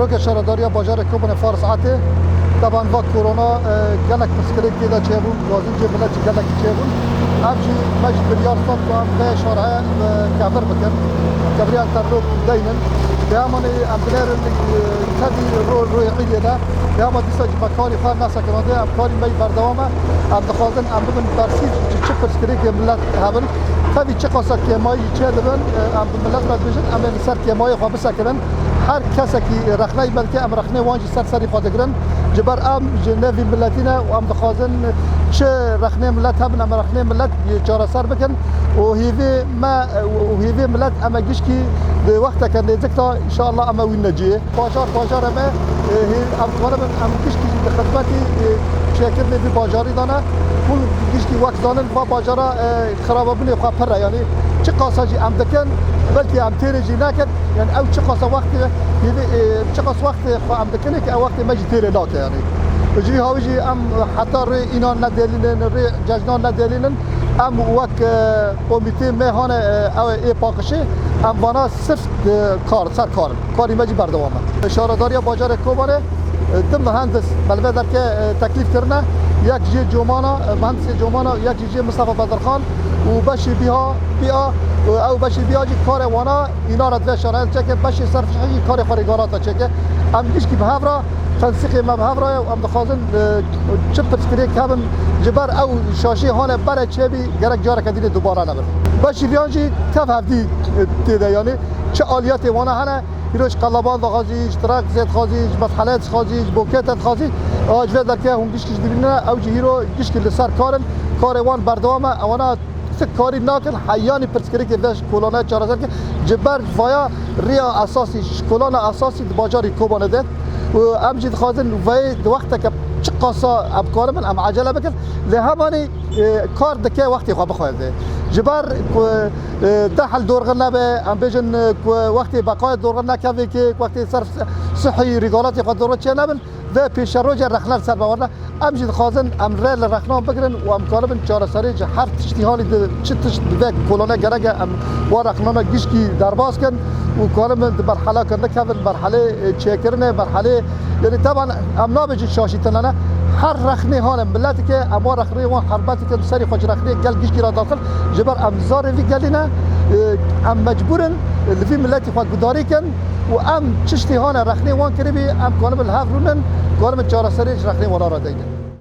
سروک شهرداری بازار کوبن فارس عاته طبعا با کرونا گلک مسکری که دا چهبون لازم جه ملت گلک چهبون ابجی مجد بلیار صد و هم به شارعه کبر بکن کبریان ترلوک دینن به همان امبلر تدی روی قیده ده به همان دیسا مکانی خواه ناسا کننده امکانی می بردوامه ام دخوازن ام ببن برسیج چه پرسکری که ملت هبن تبی چه قصد که مایی چه دبن ام ملت باید بجن ام سر که مایی خواه بسکرن هر کسی که رخنه بلکه ام رخنه وانجی سری خواهد جبر ام جنوی ملتینا و ام دخوازن چه رخنه ملت هبن ام رخنه ملت چاره سر بکن و هیوی ملت ام گیش کی وقت کن دیکتا ان شاء الله ام وین نجیه بازار ام ام گیش کی خدمتی شرکت نوی بازاری دانه پول گیش کی وقت دانن با بازارا خراب بنی خواه پر یعنی چه قاساجی ام دکن بلکه ام تیرجی نکد یعنی او چه قاسا وقت چه قاس وقت ام دکنه که وقت مجی تیر ناکه یعنی جی هاویجی ام حتی روی اینان ندیلینن روی ججنان ندیلینن ام وقت کمیته مهان او ای پاکشی ام وانا صرف کاری مجی بردوامه شهرداری بازار کوبانه دم مهندس بلبه در که تکلیف کرنه یک جی جومانا مهندس جومانا یک جی مصطفی بدرخان و باشی بیا او باشی بیا جی کار وانا اینا را دو شرایط چکه باشی صرفشی کار خارجارات چکه ام گیش کی به را تنسیق ما به را ام دخوازن چه پرسکری کابن جبر او شاشی هانه برای چه بی گرک جاره کدین دوباره نبر باشی بیا جی کف هفتی تیده یعنی چه آلیات وانا هنه هیروش قلبان خازی اشتراک زید خازی مسحلات خازی بوکت خازی آجوه در که هم گیش کش دبینه او جی هیرو گیش کل سر کاروان بردوامه اوانا کاری ناکن حیانی پرسکری که وش کلانه چارزر که جبر ویا ریا اساسی کلان اساسی بازاری کوبانه ده و امجد خازن وی وقت که چه قصا ابکار من ام عجله بکن لهمانی کار دکه وقتی خواب بخواد جبر ده حل دورغن نبه ام بجن وقتی بقای دورغن نکوی که وقتی صرف صحی رگالاتی خود دورغن چه نبن و پیش روز رخنر سر بورده امجد خازن ام ریل رخنان بگیرن و ام کاربن چهار سری هر تشتیهانی چه تشت به کلونه گرگه ام و رخنان گیش کی درباز کن و کاربن مرحله کنده کردن مرحله چکرنه مرحله یعنی طبعا ام نابجی شاشی تنانه هر رخنه هان ملتی که اما رخنه و حربتی که سری خوش رخنه گل گیش کی را داخل جبر ام زار وی گلینه ام مجبورن لفی ملتی خود گداری کن و ام چشتی هان رخنه وان کردی ام کاربن هفرونن کاربن چهار سری رخنه وان را دینه